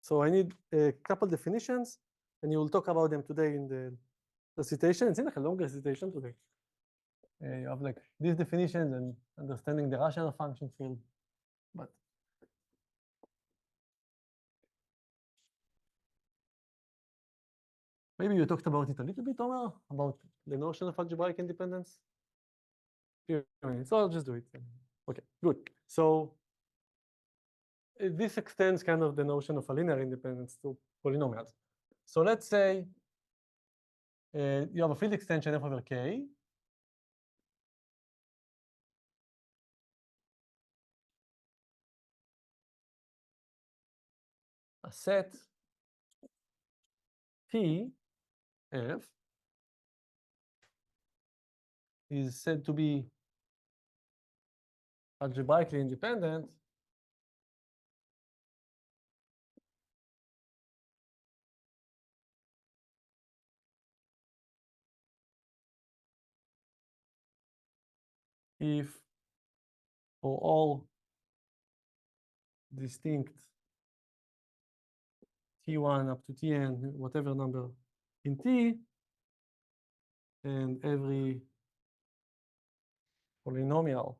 So I need a couple definitions, and you will talk about them today in the recitation. It's like a long recitation today. You have like these definitions and understanding the rational function field, but maybe you talked about it a little bit, Omar, about the notion of algebraic independence. Few minutes, so I'll just do it. Okay, good. So this extends kind of the notion of a linear independence to polynomials. So let's say you have a field extension f over k. A set T F is said to be algebraically independent if for all distinct T1 up to Tn, whatever number in T, and every polynomial,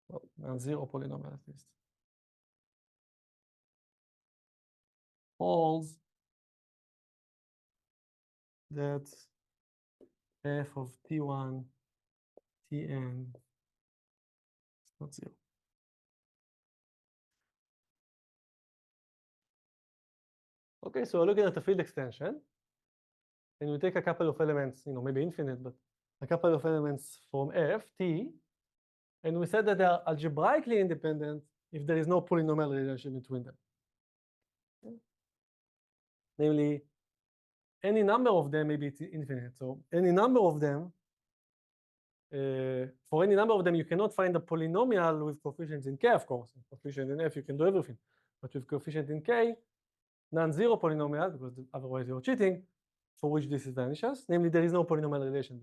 well, non-zero polynomial at least, holds that f of T1, Tn is not zero. Okay, so we're looking at the field extension, and we take a couple of elements, maybe infinite, but a couple of elements from F, T, and we said that they are algebraically independent if there is no polynomial relation between them. Okay. Namely, any number of them, maybe it's infinite, so any number of them, for any number of them, you cannot find a polynomial with coefficients in K, of course. Coefficient in F, you can do everything, but with coefficient in K, non-zero polynomial, because otherwise you're cheating, for which this is vanishes. Namely, there is no polynomial relation.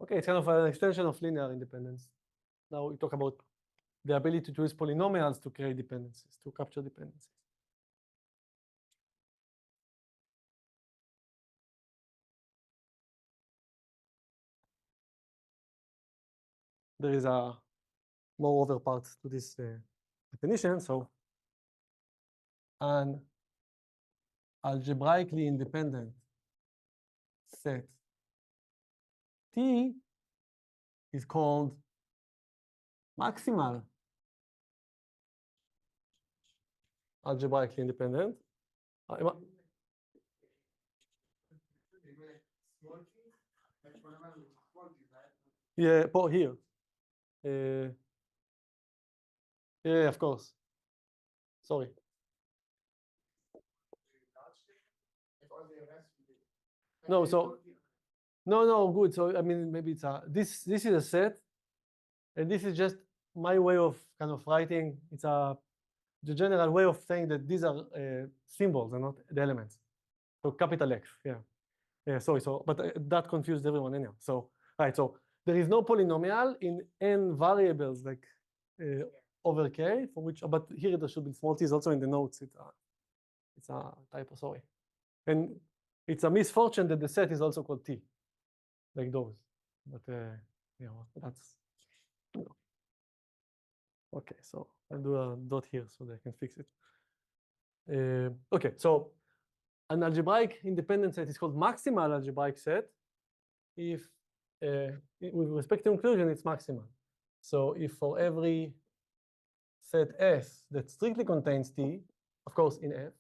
Okay, it's kind of an extension of linear independence. Now we talk about the ability to use polynomials to create dependencies, to capture dependencies. There is a moreover part to this definition. So an algebraically independent set T is called maximal algebraically independent. Yeah, here. Yeah, of course. Sorry. No, so no, good. So I mean, maybe it's this is a set, and this is just my way of kind of writing. It's the general way of saying that these are symbols and not the elements. So capital X, yeah. Sorry. So, but that confused everyone anyhow. So right. So there is no polynomial in n variables like over k, for which, but here there should be small t's also in the notes. It's a typo. Sorry, and it's a misfortune that the set is also called T, like those. But that's okay. So I'll do a dot here so that I can fix it. Okay, so an algebraic independent set is called maximal algebraic set if with respect to inclusion it's maximal. So if for every set S that strictly contains T, of course in F,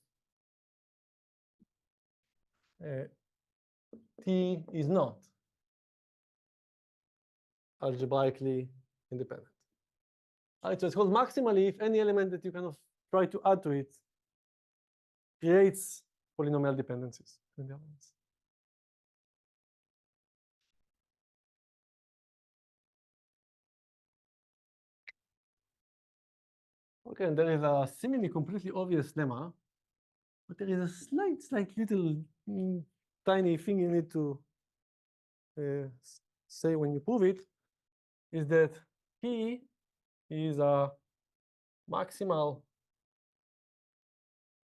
T is not algebraically independent. All right, so it's called maximally if any element that you kind of try to add to it creates polynomial dependencies in the elements. Okay, and there is a seemingly completely obvious lemma, but there is a slight little tiny thing you need to say when you prove it, is that P is a maximal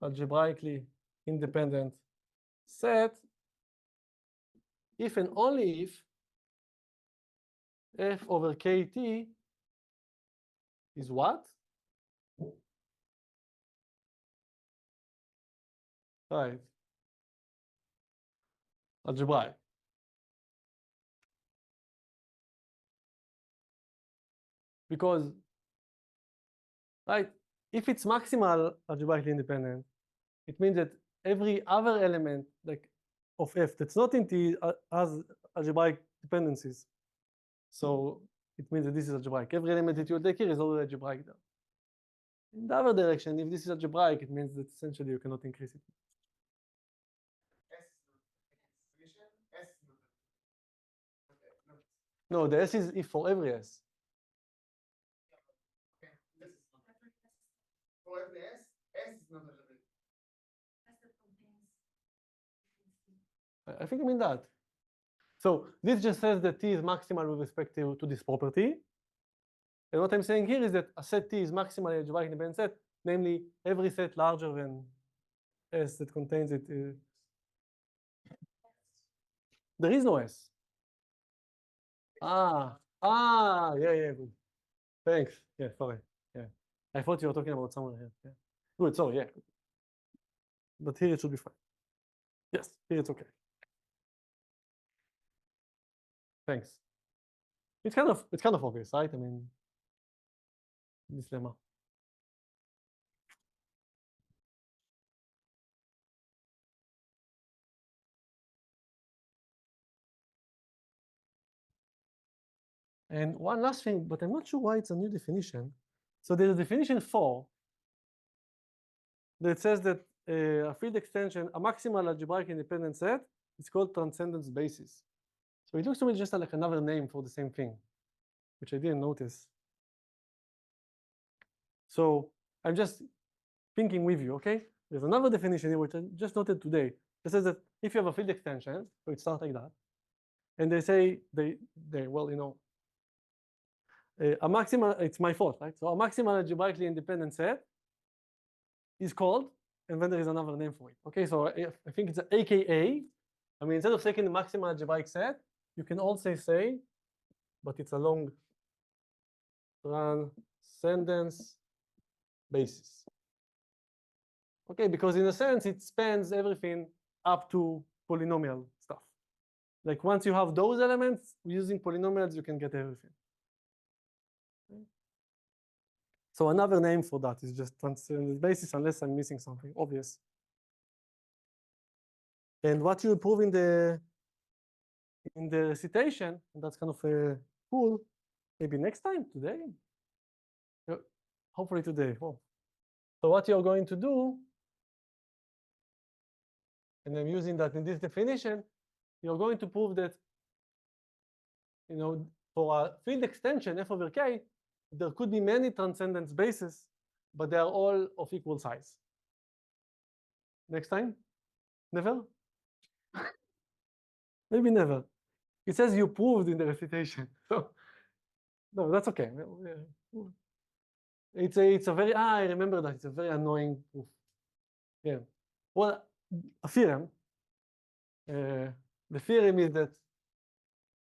algebraically independent set if and only if f over kt is what? Right. Algebraic. Because, right, if it's maximal algebraically independent, it means that every other element like of f that's not in T has algebraic dependencies. So it means that this is algebraic. Every element that you take here is already algebraic there. In the other direction, if this is algebraic, it means that essentially you cannot increase it. No, the S is if for every S. For every S is not algebraic. I think I mean that. So this just says that T is maximal with respect to this property. And what I'm saying here is that a set T is maximally algebraic independent set, namely every set larger than S that contains it. There is no S. Yeah, good. Thanks. Yeah, sorry. Yeah. I thought you were talking about somewhere here. Yeah. Good, sorry, yeah. But here it should be fine. Yes, here it's okay. Thanks. It's kind of obvious, right? I mean, this lemma. And one last thing, but I'm not sure why it's a new definition. So there's a definition 4 that says that a field extension, a maximal algebraic independent set, is called transcendence basis. So it looks to me just like another name for the same thing, which I didn't notice. So I'm just thinking with you, okay? There's another definition here which I just noted today. It says that if you have a field extension, so it starts like that, and they say well, you know, a maximal, it's my fault, right? So a maximal algebraically independent set is called, and then there is another name for it. Okay, so I think it's an AKA. I mean, instead of taking the maximal algebraic set, you can also say, but it's a long transcendence basis. Okay, because in a sense, it spans everything up to polynomial stuff. Like once you have those elements, using polynomials, you can get everything. Okay. So another name for that is just transcendence basis, unless I'm missing something obvious. And what you prove in the recitation, and that's kind of cool, maybe next time, today, hopefully today. Oh. So what you're going to do, and I'm using that in this definition, you're going to prove that, you know, for a field extension f over k, there could be many transcendence bases, but they are all of equal size. Next time? Never? Maybe never. It says you proved in the recitation. So no, that's okay. It's a very, I remember that, it's a very annoying proof. Yeah. Well, a theorem. The theorem is that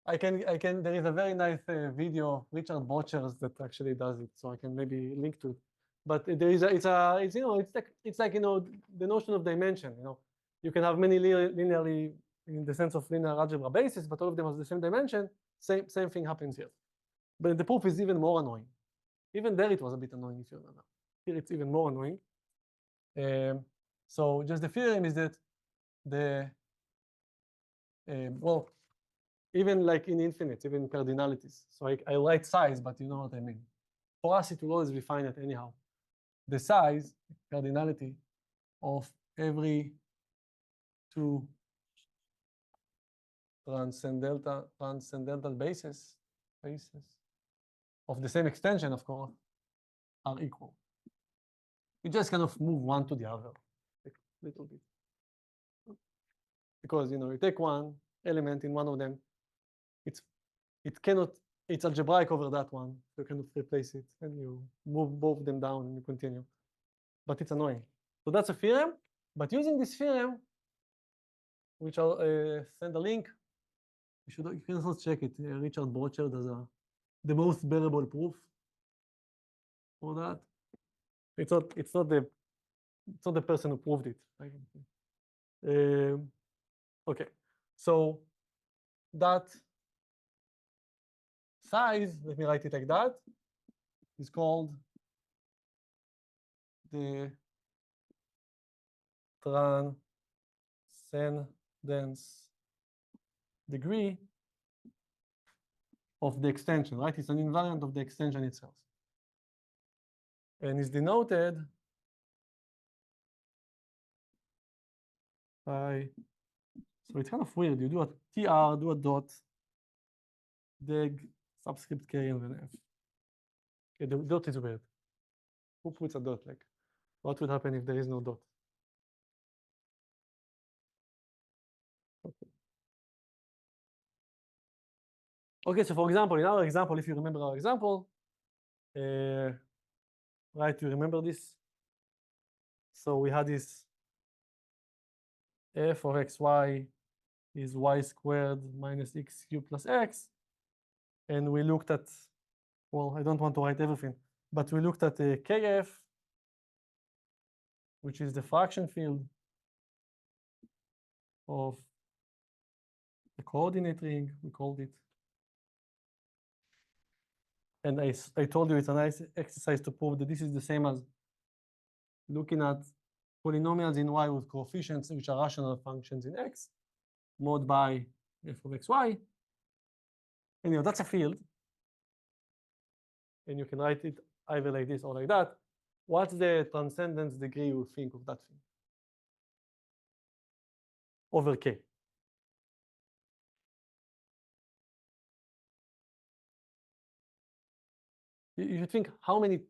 there is a very nice video of Richard Bochers that actually does it, so I can maybe link to it. But there is it's you know, it's like you know, the notion of dimension, you know. You can have many linearly, in the sense of linear algebra basis, but all of them have the same dimension. Same thing happens here. But the proof is even more annoying. Even there it was a bit annoying, if you remember. Here it's even more annoying. So just the theorem is that well, even like in infinite, even cardinalities. So I write size, but you know what I mean. For us, it will always be finite anyhow. The size, cardinality of every two transcendental bases of the same extension, of course, are equal. You just kind of move one to the other a little bit. Because you know, you take one element in one of them, it cannot it's algebraic over that one. You kind of replace it and you move both of them down and you continue. But it's annoying. So that's a theorem. But using this theorem, which I'll send a link, you can also check it. Richard Brocher does the most bearable proof for that. It's not the person who proved it. Okay, so that size, let me write it like that, is called the transcendence degree of the extension, right? It's an invariant of the extension itself. And is denoted by, so it's kind of weird. You do a tr, do a dot, deg, subscript k, and then f. Okay, the dot is weird. Who puts a dot? Like, what would happen if there is no dot? Okay, so for example, in our example, if you remember our example, right, you remember this? So we had this f of xy is y squared minus x cubed plus x. And we looked at, well, I don't want to write everything, but we looked at kf, which is the fraction field of the coordinate ring, we called it. And I told you it's a nice exercise to prove that this is the same as looking at polynomials in y with coefficients which are rational functions in x, mod by f of xy. And that's a field. And you can write it either like this or like that. What's the transcendence degree you think of that thing? Over k. You should think, how many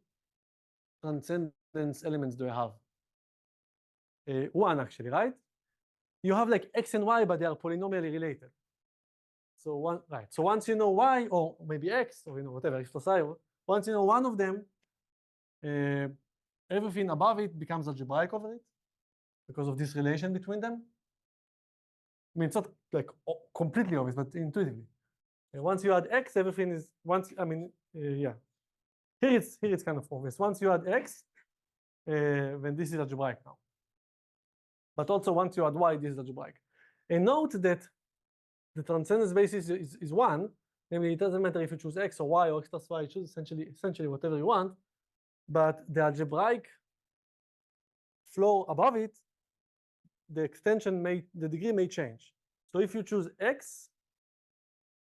transcendence elements do I have? One, actually, right? You have like x and y, but they are polynomially related. So one, right? So once you know y, or maybe x, or whatever, x plus I, once you know one of them, everything above it becomes algebraic over it because of this relation between them. I mean, it's not like completely obvious, but intuitively. Once you add x, everything is yeah. Here it's kind of obvious. Once you add x, then this is algebraic now. But also once you add y, this is algebraic. And note that the transcendence basis is one. Namely, it doesn't matter if you choose x or y or x plus y, you choose essentially whatever you want. But the algebraic floor above it, the degree may change. So if you choose x,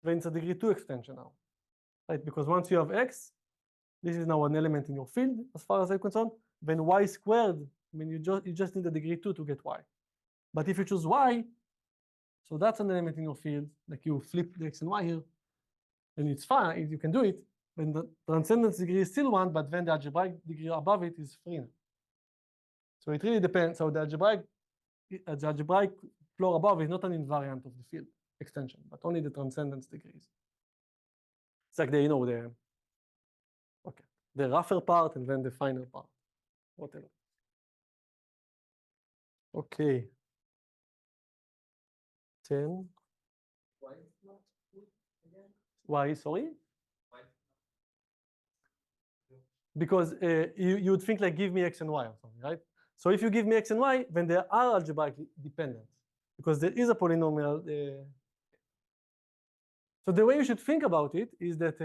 then it's a degree 2 extension now, right? Because once you have x, this is now an element in your field, as far as I'm concerned. Then y squared, I mean, you just need a degree 2 to get y. But if you choose y, so that's an element in your field, like you flip the x and y here, and it's fine, you can do it. Then the transcendence degree is still 1, but then the algebraic degree above it is 3. So it really depends. So the algebraic floor above is not an invariant of the field extension, but only the transcendence degrees. It's like the rougher part and then the finer part, whatever. Okay. 10. Why, sorry? Because you would think like, give me x and y or something, right? So if you give me x and y, then they are algebraically dependent because there is a polynomial. So the way you should think about it is that,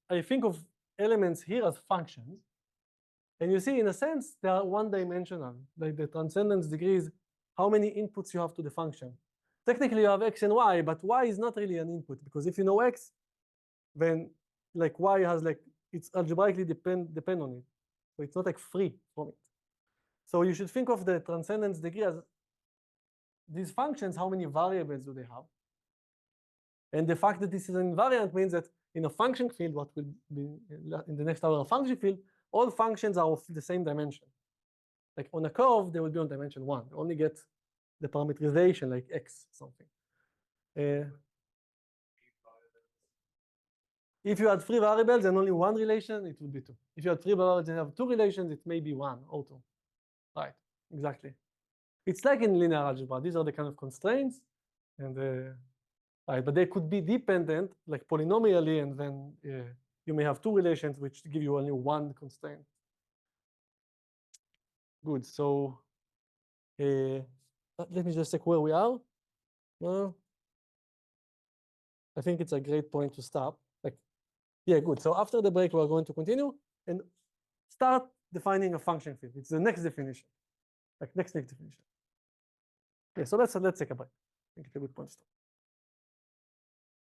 I think of elements here as functions. And you see, in a sense, they are one-dimensional. Like the transcendence degree is how many inputs you have to the function. Technically, you have x and y, but y is not really an input because if you know x, then like y has like, it's algebraically depend on it. So it's not like free from it. So you should think of the transcendence degree as these functions, how many variables do they have? And the fact that this is an invariant means that in a function field, what will be in the next hour, a function field, all functions are of the same dimension. Like on a curve, they will be on dimension 1. You only get the parameterization like x something. If you had 3 variables and only one relation, it would be 2. If you had 3 variables and have 2 relations, it may be 1 or 2. Right, exactly. It's like in linear algebra. These are the kind of constraints, and right, but they could be dependent, like polynomially, and then you may have 2 relations which give you only 1 constraint. Good. So let me just check where we are. Well, I think it's a great point to stop. Like, yeah, good. So after the break, we're going to continue and start defining a function field. It's the next definition, like next definition. Yeah, so let's take a break. I think it's a good point to stop.